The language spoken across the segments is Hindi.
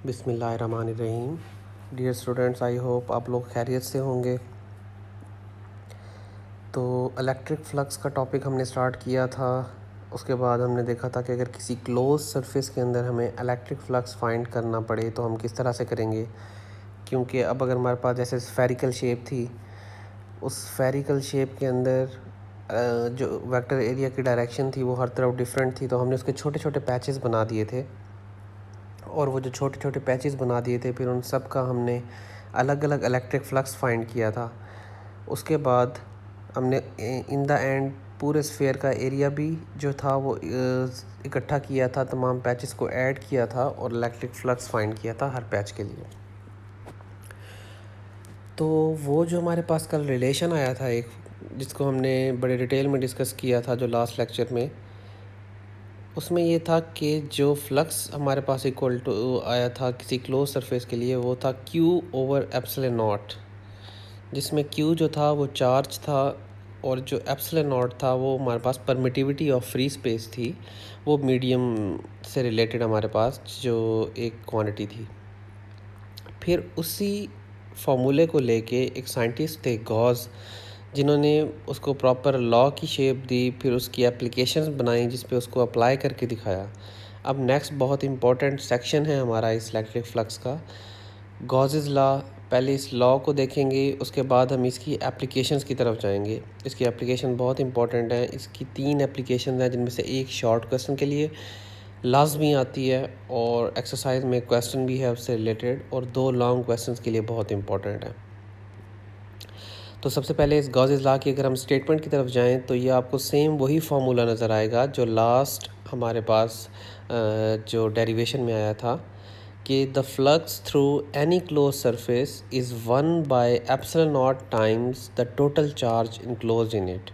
बिस्मिल्लाहिर्रहमानिर्रहीम। डियर स्टूडेंट्स, आई होप आप लोग खैरियत से होंगे। तो इलेक्ट्रिक फ्लक्स का टॉपिक हमने स्टार्ट किया था। उसके बाद हमने देखा था कि अगर किसी क्लोज सरफेस के अंदर हमें इलेक्ट्रिक फ्लक्स फाइंड करना पड़े तो हम किस तरह से करेंगे। क्योंकि अब अगर हमारे पास जैसे स्फेरिकल शेप थी, उस स्फेरिकल शेप के अंदर जो वेक्टर एरिया की डायरेक्शन थी वो हर तरफ डिफरेंट थी, तो हमने उसके छोटे छोटे पैचेस बना दिए थे। और वो जो छोटे छोटे पैचेस बना दिए थे, फिर उन सब का हमने अलग अलग इलेक्ट्रिक फ्लक्स फाइंड किया था। उसके बाद हमने इन द एंड पूरे स्फेयर का एरिया भी जो था वो इकट्ठा किया था, तमाम पैचेस को ऐड किया था और इलेक्ट्रिक फ्लक्स फाइंड किया था हर पैच के लिए। तो वो जो हमारे पास कल रिलेशन आया था एक, जिसको हमने बड़े डिटेल में डिस्कस किया था जो लास्ट लेक्चर में, उसमें ये था कि जो फ्लक्स हमारे पास इक्वल टू आया था किसी क्लोज सरफेस के लिए, वो था Q ओवर एप्सिलॉन नॉट, जिसमें Q जो था वो चार्ज था और जो एप्सिलॉन नॉट था वो हमारे पास परमिटिविटी ऑफ फ्री स्पेस थी। वो मीडियम से रिलेटेड हमारे पास जो एक क्वांटिटी थी। फिर उसी फॉर्मूले को लेके एक साइंटिस्ट थे गॉस, जिन्होंने उसको प्रॉपर लॉ की शेप दी, फिर उसकी एप्लीकेशंस बनाई जिस पे उसको अप्लाई करके दिखाया। अब नेक्स्ट बहुत इंपॉर्टेंट सेक्शन है हमारा इस इलेक्ट्रिक फ्लक्स का, गॉसेस लॉ। पहले इस लॉ को देखेंगे, उसके बाद हम इसकी एप्लीकेशंस की तरफ जाएंगे। इसकी एप्लीकेशन बहुत इंपॉर्टेंट है। इसकी 3 एप्लीकेशन हैं, जिनमें से एक शॉर्ट क्वेश्चन के लिए लाजमी आती है और एक्सरसाइज में क्वेश्चन भी है उससे रिलेटेड, और 2 लॉन्ग क्वेश्चंस के लिए बहुत इंपॉर्टेंट है। तो सबसे पहले इस गॉसेस लॉ की अगर हम स्टेटमेंट की तरफ जाएं तो ये आपको सेम वही फार्मूला नज़र आएगा जो लास्ट हमारे पास जो डेरिवेशन में आया था कि the flux through any close surface is 1/ε0 times the total charge enclose in it.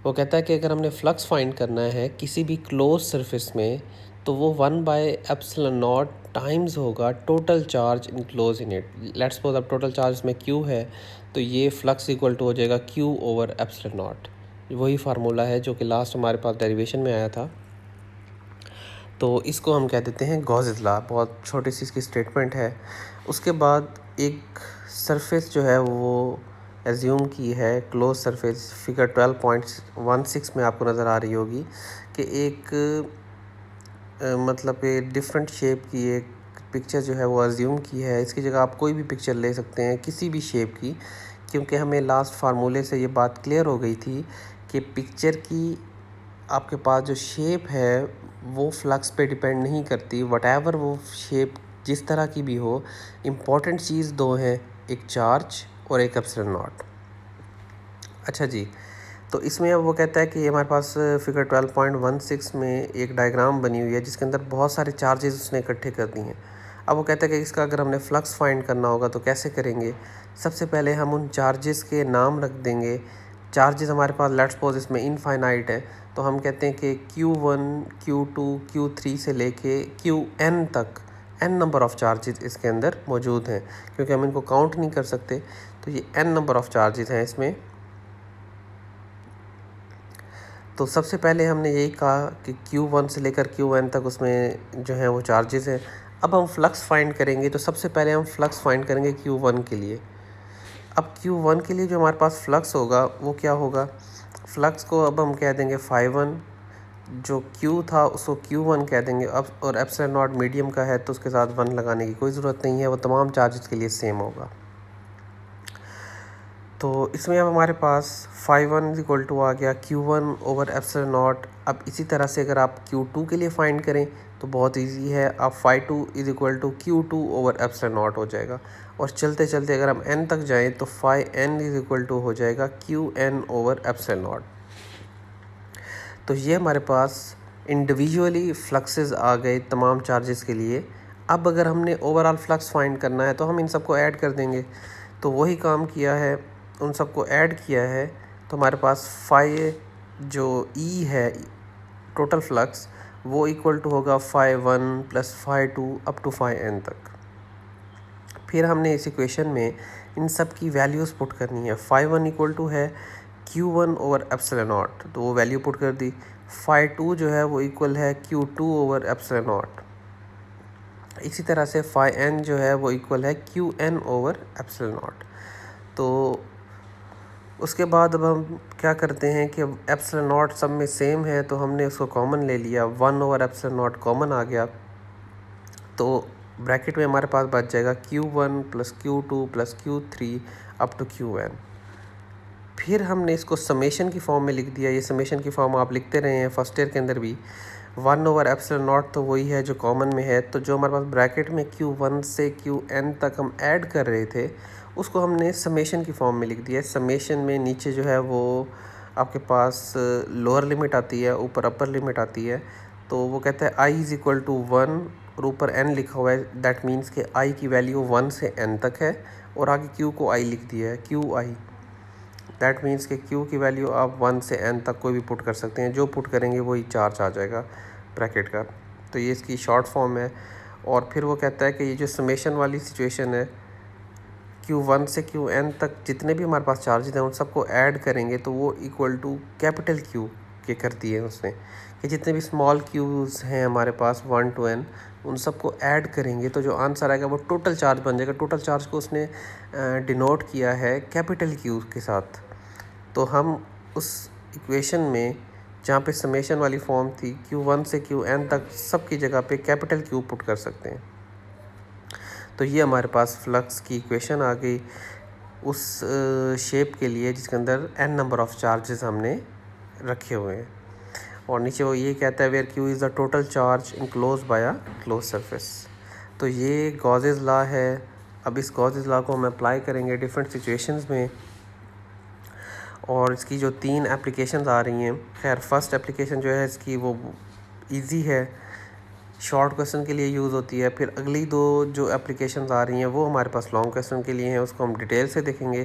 वो कहता है कि अगर हमने फ्लक्स फाइंड करना है किसी भी क्लोज सरफेस में, तो वो 1/ε0 टाइम्स होगा total charge enclose in it. Let's suppose अब टोटल चार्ज में Q है, तो ये फ्लक्स इक्वल टू हो जाएगा Q ओवर एप्सिलॉन नॉट। वही फार्मूला है जो कि लास्ट हमारे पास डेरिवेशन में आया था। तो इसको हम कह देते हैं गॉसेस लॉ। बहुत छोटी सी इसकी स्टेटमेंट है। उसके बाद एक सरफेस जो है वो एज्यूम की है, क्लोज सरफेस, फिगर 12.16 में आपको नज़र आ रही होगी कि एक मतलब कि डिफरेंट शेप की एक पिक्चर जो है वो एज्यूम की है। इसकी जगह आप कोई भी पिक्चर ले सकते हैं, किसी भी शेप की, क्योंकि हमें लास्ट फार्मूले से ये बात क्लियर हो गई थी कि पिक्चर की आपके पास जो शेप है वो फ्लक्स पे डिपेंड नहीं करती। वटएवर वो शेप जिस तरह की भी हो, इम्पॉर्टेंट चीज़ 2 हैं, एक चार्ज और एक एप्सिलॉन नॉट। अच्छा जी, तो इसमें अब वो कहता है कि ये हमारे पास फिगर 12.16 में एक डायग्राम बनी हुई है जिसके अंदर बहुत सारे चार्जेस उसने इकट्ठे कर दिए हैं। अब वो कहता है कि इसका अगर हमने फ्लक्स फाइंड करना होगा तो कैसे करेंगे। सबसे पहले हम उन चार्जेस के नाम रख देंगे। चार्जेस हमारे पास लेट्स सपोज इसमें इनफाइनाइट है, तो हम कहते हैं कि Q1, Q2, Q3 से लेके Qn तक n नंबर ऑफ़ चार्जेस इसके अंदर मौजूद हैं। क्योंकि हम इनको काउंट नहीं कर सकते, तो ये n नंबर ऑफ़ चार्जेस हैं इसमें। तो सबसे पहले हमने यही कहा कि Q1 से लेकर Qn तक उसमें जो है वो चार्जेस हैं। अब हम फ्लक्स फाइंड करेंगे, तो सबसे पहले हम फ्लक्स फाइंड करेंगे Q1 के लिए। अब Q1 के लिए जो हमारे पास फ्लक्स होगा वो क्या होगा, फ्लक्स को अब हम कह देंगे φ1, जो Q था उसको Q1 कह देंगे। अब और एप्सिलॉन नॉट मीडियम का है तो उसके साथ 1 लगाने की कोई ज़रूरत नहीं है, वो तमाम चार्जेस के लिए सेम होगा। तो इसमें अब हमारे पास φ1 इक्वल टू आ गया Q1 ओवर एप्सिलॉन नॉट। अब इसी तरह से अगर आप Q2 के लिए फाइंड करें तो बहुत इजी है, अब φ2 is equal to Q2 over epsilon naught हो जाएगा। और चलते चलते अगर हम n तक जाएं तो φn इज इक्वल टू हो जाएगा Qn ओवर एप्सिलॉन नॉट। तो ये हमारे पास इंडिविजुअली फ्लक्सेस आ गए तमाम चार्जेस के लिए। अब अगर हमने ओवरऑल फ्लक्स फाइंड करना है तो हम इन सबको ऐड कर देंगे। तो वही काम किया है, उन सबको ऐड किया है, तो हमारे पास फाई जो ई है टोटल फ्लक्स वो इक्वल टू होगा φ1 प्लस φ2 अप टू φn तक। फिर हमने इस इक्वेशन में इन सब की वैल्यूज़ पुट करनी है। φ1 इक्वल टू है Q1 ओवर एप्सिलॉन नॉट, तो वो वैल्यू पुट कर दी। φ2 जो है वो इक्वल है Q2 ओवर एप्सिलॉन नॉट। इसी तरह से फाई एन जो है वो इक्वल है Q N over epsilon naught. तो उसके बाद अब हम क्या करते हैं कि एप्सिलॉन नॉट सब में सेम है, तो हमने उसको कॉमन ले लिया, 1 ओवर एप्सिलॉन नॉट कॉमन आ गया। तो ब्रैकेट में हमारे पास बच जाएगा Q1 plus Q2 plus Q3 up to Qn। फिर हमने इसको समेशन की फॉर्म में लिख दिया। ये समेशन की फॉर्म आप लिखते रहे हैं फर्स्ट ईयर के अंदर भी। 1 ओवर एप्सिलॉन नॉट तो वही है जो कॉमन में है, तो जो हमारे पास ब्रैकेट में Q1 से Qn तक हम ऐड कर रहे थे उसको हमने समेशन की फॉर्म में लिख दिया। समेशन में नीचे जो है वो आपके पास लोअर लिमिट आती है, ऊपर अपर लिमिट आती है। तो वो कहता है i इज़ इक्वल टू 1 और ऊपर n लिखा हुआ है, दैट मीन्स कि i की वैल्यू 1 से n तक है और आगे q को i लिख दिया है, क्यू आई। दैट मीन्स कि q की वैल्यू आप 1 से n तक कोई भी पुट कर सकते हैं, जो पुट करेंगे वही चार्ज आ जाएगा ब्रैकेट का। तो ये इसकी शॉर्ट फॉर्म है। और फिर वो कहता है कि ये जो समेशन वाली सिचुएशन है, Q1 से Qn तक जितने भी हमारे पास चार्जेस हैं उन सबको ऐड करेंगे तो वो इक्वल टू कैपिटल Q के कर दिए उसने, कि जितने भी स्मॉल क्यूज़ हैं हमारे पास 1 to n उन सबको ऐड करेंगे तो जो आंसर आएगा वो टोटल चार्ज बन जाएगा। टोटल चार्ज को उसने डिनोट किया है कैपिटल Q के साथ। तो हम उस इक्वेशन में जहाँ पे समेशन वाली फॉर्म थी Q1 से Qn तक सब की जगह पे कैपिटल Q पुट कर सकते हैं। तो ये हमारे पास फ्लक्स की इक्वेशन आ गई उस शेप के लिए जिसके अंदर n नंबर ऑफ़ चार्जेस हमने रखे हुए हैं। और नीचे वो ये कहता है where Q is the total charge enclose by a close surface. तो ये गॉसेस लॉ है। अब इस गॉसेस लॉ को हम अप्लाई करेंगे डिफरेंट सिचुएशंस में और इसकी जो 3 एप्लीकेशंस आ रही हैं, खैर फर्स्ट एप्लीकेशन जो है इसकी वो इजी है, शॉर्ट क्वेश्चन के लिए यूज़ होती है। फिर अगली 2 जो एप्लीकेशंस आ रही हैं वो हमारे पास लॉन्ग क्वेश्चन के लिए हैं, उसको हम डिटेल से देखेंगे।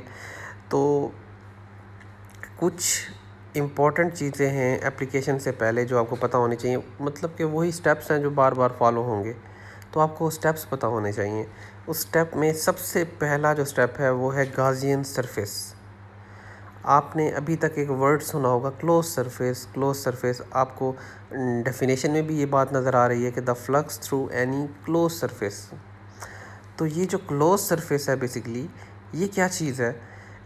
तो कुछ इम्पॉर्टेंट चीज़ें हैं एप्लीकेशन से पहले जो आपको पता होनी चाहिए, मतलब कि वही स्टेप्स हैं जो बार बार फॉलो होंगे, तो आपको स्टेप्स पता होने चाहिए। उस स्टेप में सबसे पहला जो स्टेप है वो है गॉसियन सरफेस। आपने अभी तक एक वर्ड सुना होगा क्लोज सरफेस। क्लोज सरफेस आपको डेफिनेशन में भी ये बात नज़र आ रही है कि the flux through any close surface. तो ये जो क्लोज सरफेस है बेसिकली ये क्या चीज़ है?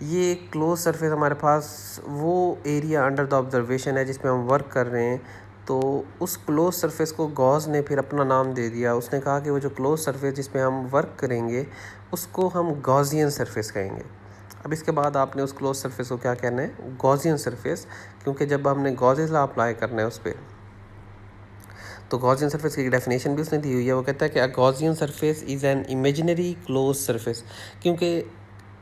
ये क्लोज सरफेस हमारे पास वो एरिया अंडर द ऑब्जर्वेशन है जिसमें हम वर्क कर रहे हैं। तो उस क्लोज सरफेस को गॉस ने फिर अपना नाम दे दिया। उसने कहा कि वो जो क्लोज सरफेस जिसमें हम वर्क करेंगे उसको हम गॉसियन सरफेस कहेंगे। अब इसके बाद आपने उस क्लोज सरफेस को क्या कहना है? गॉसियन सरफेस, क्योंकि जब हमने गॉसेस लॉ अप्लाई करना है उस पर, तो गॉसियन सरफेस की डेफिनेशन भी उसने दी हुई है। वो कहता है कि a Gaussian surface is an imaginary close surface. क्योंकि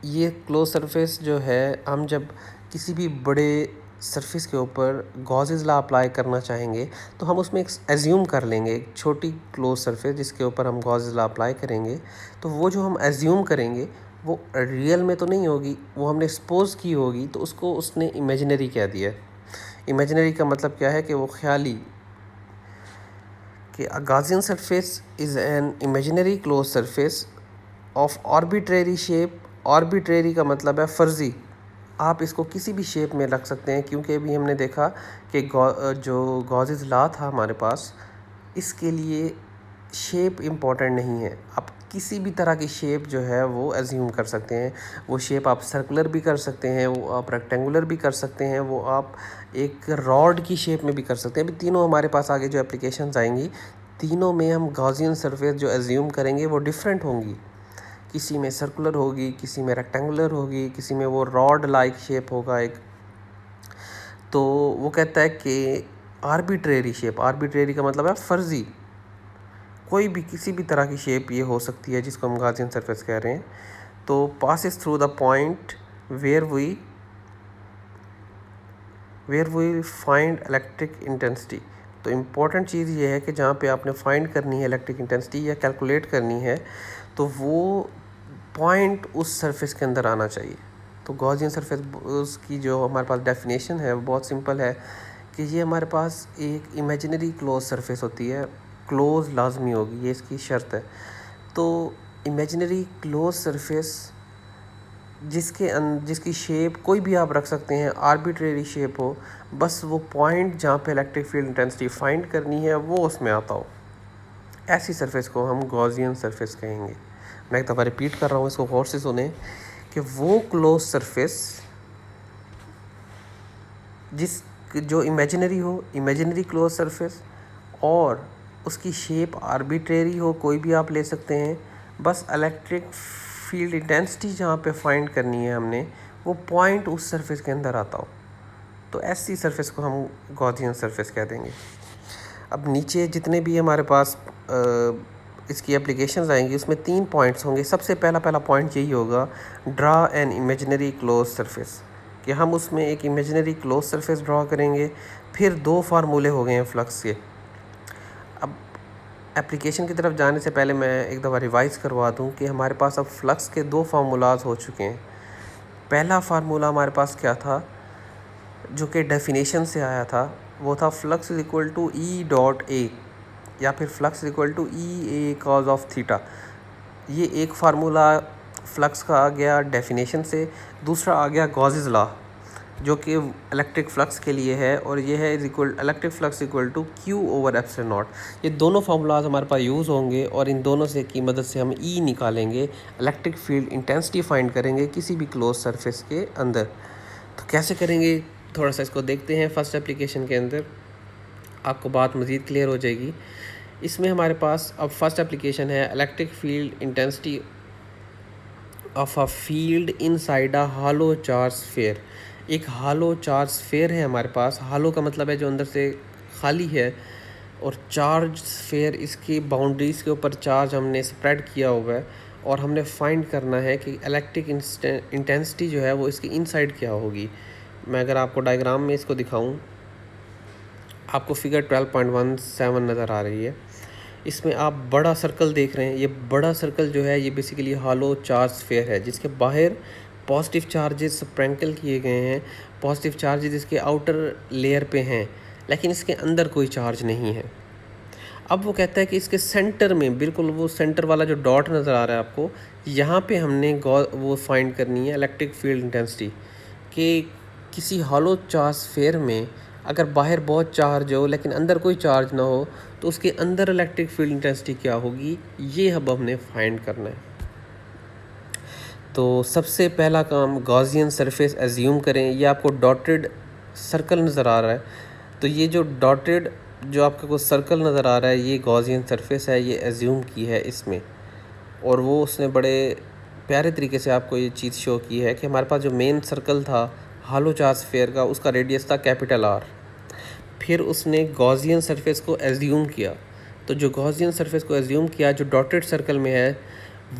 ये क्लोज सरफेस जो है हम जब किसी भी बड़े सरफेस के ऊपर गॉसेस लॉ अप्लाई करना चाहेंगे तो हम उसमें एक एज्यूम कर लेंगे एक छोटी क्लोज सरफेस जिसके ऊपर हम गॉसेस लॉ अप्लाई करेंगे। तो वो जो हम एज्यूम करेंगे वो रियल में तो नहीं होगी, वो हमने सपोज़ की होगी, तो उसको उसने इमेजिनरी कह दिया। इमेजिनरी का मतलब क्या है कि वो ख्याली, कि a Gaussian surface is an imaginary close surface of arbitrary shape. Arbitrary का मतलब है फ़र्ज़ी। आप इसको किसी भी शेप में रख सकते हैं, क्योंकि अभी हमने देखा कि जो गॉसेस लॉ था हमारे पास, इसके लिए शेप इम्पॉर्टेंट नहीं है। आप किसी भी तरह की शेप जो है वो एज्यूम कर सकते हैं। वो शेप आप सर्कुलर भी कर सकते हैं, वो आप रेक्टेंगुलर भी कर सकते हैं, वो आप एक रॉड की शेप में भी कर सकते हैं। अभी तीनों हमारे पास आगे जो एप्लीकेशंस आएंगी, तीनों में हम गॉसियन सरफेस जो एज्यूम करेंगे वो डिफरेंट होंगी। किसी में सर्कुलर होगी, किसी में रेक्टेंगुलर होगी, किसी में वो रॉड लाइक शेप होगा एक। तो वो कहता है कि आर्बिट्रेरी शेप, आर्बिट्रेरी का मतलब है फ़र्ज़ी, कोई भी किसी भी तरह की शेप ये हो सकती है जिसको हम गॉसियन सरफेस कह रहे हैं। तो passes through the point where we find electric intensity. तो इम्पॉर्टेंट चीज़ ये है कि जहाँ पे आपने फाइंड करनी है इलेक्ट्रिक इंटेंसिटी या कैलकुलेट करनी है, तो वो पॉइंट उस सरफेस के अंदर आना चाहिए। तो गॉसियन सरफेस उसकी जो हमारे पास डेफिनेशन है वो बहुत सिंपल है कि ये हमारे पास एक इमेजिनरी क्लोज सरफेस होती है, क्लोज लाजमी होगी, ये इसकी शर्त है। तो इमेजिनरी क्लोज सरफेस जिसकी शेप कोई भी आप रख सकते हैं, आर्बिट्रेरी शेप हो, बस वो पॉइंट जहाँ पे इलेक्ट्रिक फील्ड इंटेंसिटी फाइंड करनी है वो उसमें आता हो। ऐसी सरफेस को हम गॉसियन सरफेस कहेंगे। मैं एक दफ़ा रिपीट कर रहा हूँ, इसको गौर से सुने कि वो क्लोज सरफेस जो इमेजिनरी हो, इमेजिनरी क्लोज सरफेस, और उसकी शेप आर्बिट्रेरी हो, कोई भी आप ले सकते हैं, बस इलेक्ट्रिक फील्ड इंटेंसिटी जहाँ पे फाइंड करनी है हमने, वो पॉइंट उस सरफेस के अंदर आता हो, तो ऐसी सरफेस को हम गॉसियन सरफेस कह देंगे। अब नीचे जितने भी हमारे पास इसकी एप्लीकेशंस आएंगी, उसमें 3 पॉइंट्स होंगे। सबसे पहला पॉइंट यही होगा, draw N imaginary close surface, कि हम उसमें एक इमेजिनरी क्लोज सरफेस ड्रा करेंगे। फिर 2 फार्मूले हो गए हैं फ्लक्स के। अब एप्लीकेशन की तरफ जाने से पहले मैं एक दफ़ा रिवाइज़ करवा दूं कि हमारे पास अब फ्लक्स के 2 फार्मूलाज हो चुके हैं। पहला फार्मूला हमारे पास क्या था, जो कि डेफिनेशन से आया था, वो था flux is equal to E dot A, या फिर flux is equal to E A cos of theta. ये एक फार्मूला फ्लक्स का आ गया डेफिनेशन से। दूसरा आ गया गॉसेस लॉ, जो कि इलेक्ट्रिक फ्लक्स के लिए है, और ये है electric flux equal to Q over epsilon naught. ये दोनों फार्मूलाज हमारे पास यूज़ होंगे, और इन दोनों से की मदद से हम ई निकालेंगे, इलेक्ट्रिक फील्ड इंटेंसिटी फाइंड करेंगे किसी भी क्लोज सरफेस के अंदर। तो कैसे करेंगे, थोड़ा सा इसको देखते हैं। फर्स्ट एप्लीकेशन के अंदर आपको बात मज़ीद क्लियर हो जाएगी। इसमें हमारे पास अब फर्स्ट एप्लीकेशन है, electric field intensity of a field inside a hollow charge sphere. एक हालो चार्ज स्फीयर है हमारे पास। हालो का मतलब है जो अंदर से खाली है, और चार्ज स्फीयर, इसकी बाउंड्रीज़ के ऊपर चार्ज हमने स्प्रेड किया हुआ है, और हमने फाइंड करना है कि इलेक्ट्रिक इंटेंसिटी जो है वो इसकी इनसाइड क्या होगी। मैं अगर आपको डायग्राम में इसको दिखाऊं, आपको फिगर 12.17 नज़र आ रही है। इसमें आप बड़ा सर्कल देख रहे हैं। ये बड़ा सर्कल जो है ये बेसिकली हालो चार्ज स्फीयर है, जिसके बाहर पॉजिटिव चार्जेस स्प्रेंकल किए गए हैं। पॉजिटिव चार्जेस इसके आउटर लेयर पे हैं, लेकिन इसके अंदर कोई चार्ज नहीं है। अब वो कहता है कि इसके सेंटर में, बिल्कुल वो सेंटर वाला जो डॉट नज़र आ रहा है आपको, यहाँ पे हमने वो फाइंड करनी है इलेक्ट्रिक फील्ड इंटेंसिटी, कि किसी हॉलो चार्ज स्फीयर में अगर बाहर बहुत चार्ज हो लेकिन अंदर कोई चार्ज ना हो, तो उसके अंदर इलेक्ट्रिक फील्ड इंटेंसिटी क्या होगी, ये अब हमने फाइंड करना है। तो सबसे पहला काम, गॉसियन सरफेस एज्यूम करें। ये आपको डॉटेड सर्कल नज़र आ रहा है, तो ये जो डॉटेड जो आपका को सर्कल नज़र आ रहा है, ये गॉसियन सरफेस है, ये एज्यूम की है इसमें। और वो उसने बड़े प्यारे तरीके से आपको ये चीज़ शो की है कि हमारे पास जो मेन सर्कल था हालो चार्ज स्फीयर का, उसका रेडियस था कैपिटल आर। फिर उसने गॉसियन सरफेस को एज्यूम किया। तो जो गॉसियन सरफेस को एज्यूम किया, जो डॉटेड सर्कल में है,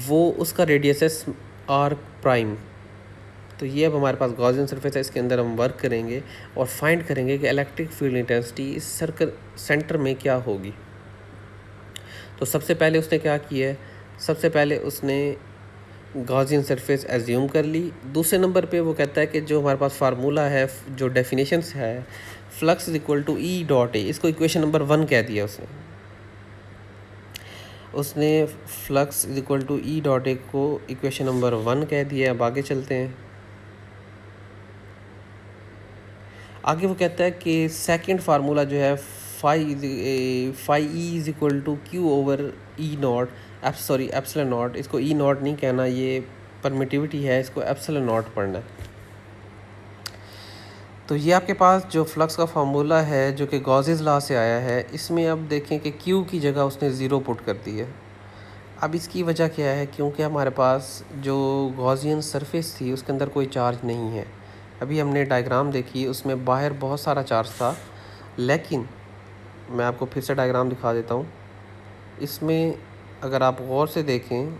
वो उसका रेडियस है आर प्राइम। तो ये अब हमारे पास गॉसियन सरफेस है, इसके अंदर हम वर्क करेंगे और फाइंड करेंगे कि इलेक्ट्रिक फील्ड इंटेंसिटी इस सर्कल सेंटर में क्या होगी। तो सबसे पहले उसने क्या किया है, सबसे पहले उसने गॉसियन सरफेस एज्यूम कर ली। दूसरे नंबर पे वो कहता है कि जो हमारे पास फार्मूला है, जो डेफिनेशंस है, flux is equal to E dot A, इसको इक्वेशन नंबर 1 कह दिया उसने flux is equal to E dot A को इक्वेशन नंबर 1 कह दिया। अब आगे चलते हैं। आगे वो कहता है कि सेकंड फार्मूला जो है, phi E is equal to Q over E naught, epsilon naught. इसको ई नॉट नहीं कहना, ये परमिटिविटी है, इसको एप्सिलॉन नॉट पढ़ना है। तो ये आपके पास जो फ्लक्स का फार्मूला है, जो कि गॉसेस लॉ से आया है, इसमें अब देखें कि क्यू की जगह उसने ज़ीरो पुट कर दी है। अब इसकी वजह क्या है, क्योंकि हमारे पास जो गॉसियन सरफेस थी उसके अंदर कोई चार्ज नहीं है। अभी हमने डायग्राम देखी, उसमें बाहर बहुत सारा चार्ज था, लेकिन मैं आपको फिर से डायग्राम दिखा देता हूँ। इसमें अगर आप गौर से देखें,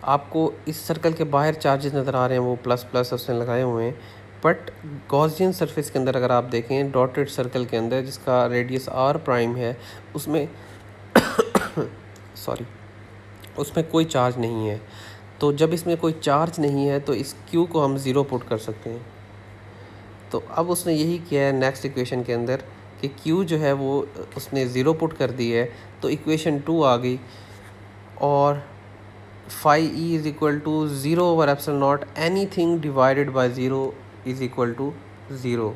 आपको इस सर्कल के बाहर चार्जेस नज़र आ रहे हैं, वो प्लस प्लस उसने लगाए हुए हैं। बट गॉसियन सरफेस के अंदर अगर आप देखें, डॉटेड सर्कल के अंदर जिसका रेडियस आर प्राइम है, उसमें उसमें कोई चार्ज नहीं है। तो जब इसमें कोई चार्ज नहीं है, तो इस क्यू को हम ज़ीरो पुट कर सकते हैं। तो अब उसने यही किया है नेक्स्ट इक्वेशन के अंदर, कि क्यू जो है वो उसने ज़ीरो पुट कर दी है, तो इक्वेशन 2 आ गई। और phi E is equal to zero over epsilon naught, anything divided by zero is equal to zero.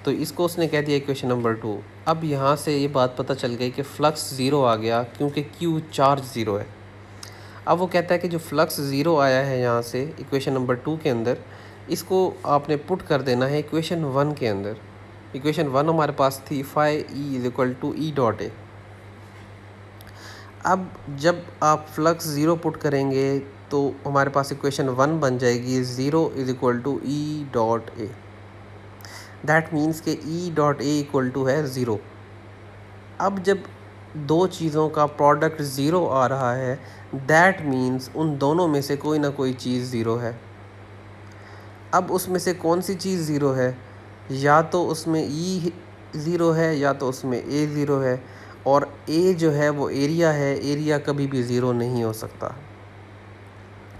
तो इसको उसने कह दिया इक्वेशन नंबर 2। अब यहाँ से ये बात पता चल गई कि फ्लक्स ज़ीरो आ गया क्योंकि क्यू चार्ज ज़ीरो है। अब वो कहता है कि जो फ्लक्स ज़ीरो आया है यहाँ से इक्वेशन नंबर 2 के अंदर, इसको आपने पुट कर देना है इक्वेशन 1 के अंदर। इक्वेशन 1 हमारे पास थी phi E is equal to E dot A. अब जब आप फ्लक्स ज़ीरो पुट करेंगे तो हमारे पास इक्वेशन 1 बन जाएगी zero is equal to E dot A. That means कि E dot A equal to है ज़ीरो। अब जब दो चीज़ों का प्रोडक्ट ज़ीरो आ रहा है, दैट मीन्स उन दोनों में से कोई ना कोई चीज़ ज़ीरो है। अब उसमें से कौन सी चीज़ ज़ीरो है? या तो उसमें ई ज़ीरो है या तो उसमें ए ज़ीरो है, और ए जो है वो एरिया है। एरिया कभी भी ज़ीरो नहीं हो सकता,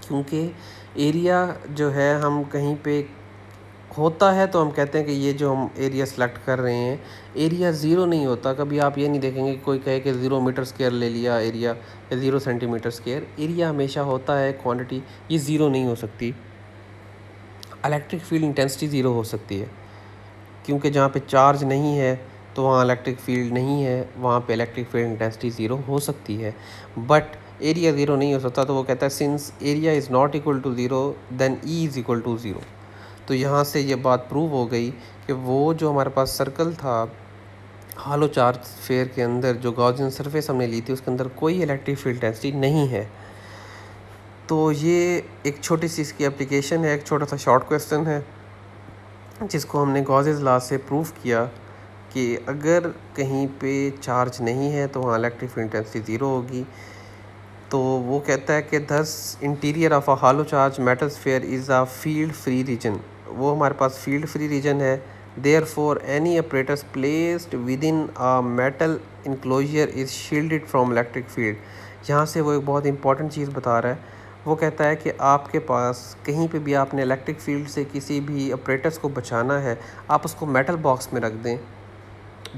क्योंकि एरिया जो है हम कहीं पे होता है तो हम कहते हैं कि ये जो हम एरिया सेलेक्ट कर रहे हैं, एरिया ज़ीरो नहीं होता। कभी आप ये नहीं देखेंगे कि कोई कहे कि 0 मीटर स्क्वायर ले लिया एरिया या 0 सेंटीमीटर स्क्वायर। एरिया हमेशा होता है क्वांटिटी, ये ज़ीरो नहीं हो सकती। इलेक्ट्रिक फील्ड इंटेंसिटी ज़ीरो हो सकती है, क्योंकि जहाँ पे चार्ज नहीं है तो वहाँ इलेक्ट्रिक फील्ड नहीं है, वहाँ पे इलेक्ट्रिक फील्ड इंटेंसिटी ज़ीरो हो सकती है, बट एरिया ज़ीरो नहीं हो सकता। तो वो कहता है since area is not equal to zero then E is equal to zero. तो यहाँ से ये बात प्रूव हो गई कि वो जो हमारे पास सर्कल था हालो चार्ज स्फीयर के अंदर, जो गॉसियन सरफेस हमने ली थी, उसके अंदर कोई इलेक्ट्रिक फील्ड डेंसिटी नहीं है। तो ये एक छोटी सी इसकी एप्लीकेशन है, एक छोटा सा शॉर्ट क्वेश्चन है जिसको हमने गॉसेस लॉ से प्रूव किया कि अगर कहीं पे चार्ज नहीं है तो वहाँ इलेक्ट्रिक फील्ड डेंसिटी ज़ीरो होगी। तो वो कहता है कि thus interior of a hollow charge metal sphere is a field free region. वो हमारे पास फील्ड फ्री रीजन है। Therefore any operators placed within a metal enclosure is shielded from electric field. यहाँ से वो एक बहुत इंपॉर्टेंट चीज़ बता रहा है। वो कहता है कि आपके पास कहीं पे भी आपने इलेक्ट्रिक फील्ड से किसी भी ऑपरेटर्स को बचाना है, आप उसको मेटल बॉक्स में रख दें।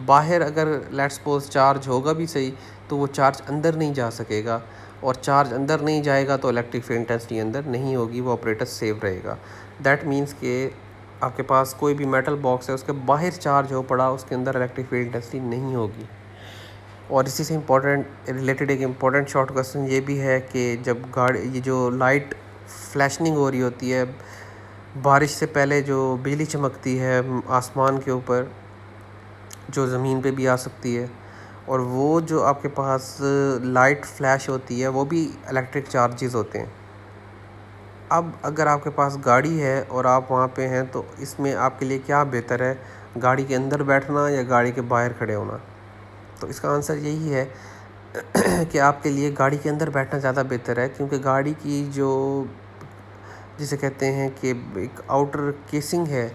बाहर अगर लेट्स सपोज चार्ज होगा भी सही, तो वो चार्ज अंदर नहीं जा सकेगा, और चार्ज अंदर नहीं जाएगा तो इलेक्ट्रिक फील्ड इंटेंसिटी अंदर नहीं होगी, वो ऑपरेटर सेव रहेगा। दैट मीन्स कि आपके पास कोई भी मेटल बॉक्स है, उसके बाहर चार्ज हो पड़ा, उसके अंदर इलेक्ट्रिक फील्ड इंटेंसिटी नहीं होगी। और इसी से इम्पोर्टेंट रिलेटेड एक इम्पोर्टेंट शॉर्ट क्वेश्चन ये भी है कि जब गाड़ी ये जो लाइट फ्लैशनिंग हो रही होती है, बारिश से पहले जो बिजली चमकती है आसमान के ऊपर, जो ज़मीन पे भी आ सकती है, और वो जो आपके पास लाइट फ्लैश होती है, वो भी इलेक्ट्रिक चार्जेस होते हैं। अब अगर आपके पास गाड़ी है और आप वहाँ पे हैं, तो इसमें आपके लिए क्या बेहतर है, गाड़ी के अंदर बैठना या गाड़ी के बाहर खड़े होना? तो इसका आंसर यही है कि आपके लिए गाड़ी के अंदर बैठना ज़्यादा बेहतर है, क्योंकि गाड़ी की जो जिसे कहते हैं कि एक आउटर केसिंग है,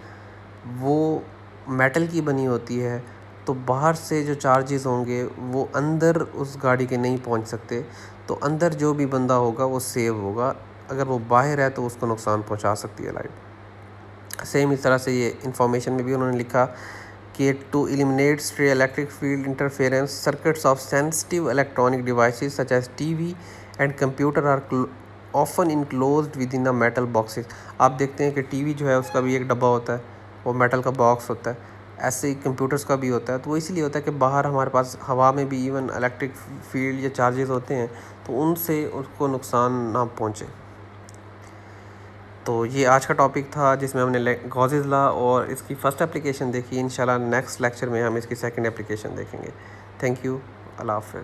वो मेटल की बनी होती है। तो बाहर से जो चार्जेस होंगे वो अंदर उस गाड़ी के नहीं पहुंच सकते, तो अंदर जो भी बंदा होगा वो सेव होगा। अगर वो बाहर है तो उसको नुकसान पहुंचा सकती है लाइट। सेम इस तरह से ये इंफॉर्मेशन में भी उन्होंने लिखा कि to eliminate stray electric field interference circuits of sensitive electronic devices such as TV and computer are often enclosed within a metal boxes. आप देखते हैं कि टीवी जो है उसका भी एक डब्बा होता है, वो मेटल का बॉक्स होता है। ऐसे ही कंप्यूटर्स का भी होता है। तो वो इसलिए होता है कि बाहर हमारे पास हवा में भी इवन इलेक्ट्रिक फील्ड या चार्जेस होते हैं, तो उनसे उसको नुकसान ना पहुँचे। तो ये आज का टॉपिक था जिसमें हमने गॉसेस लॉ और इसकी फ़र्स्ट एप्लीकेशन देखी। इंशाल्लाह नेक्स्ट लेक्चर में हम इसकी सेकंड एप्लीकेशन देखेंगे। Thank you. अल्लाह हाफ़िज़।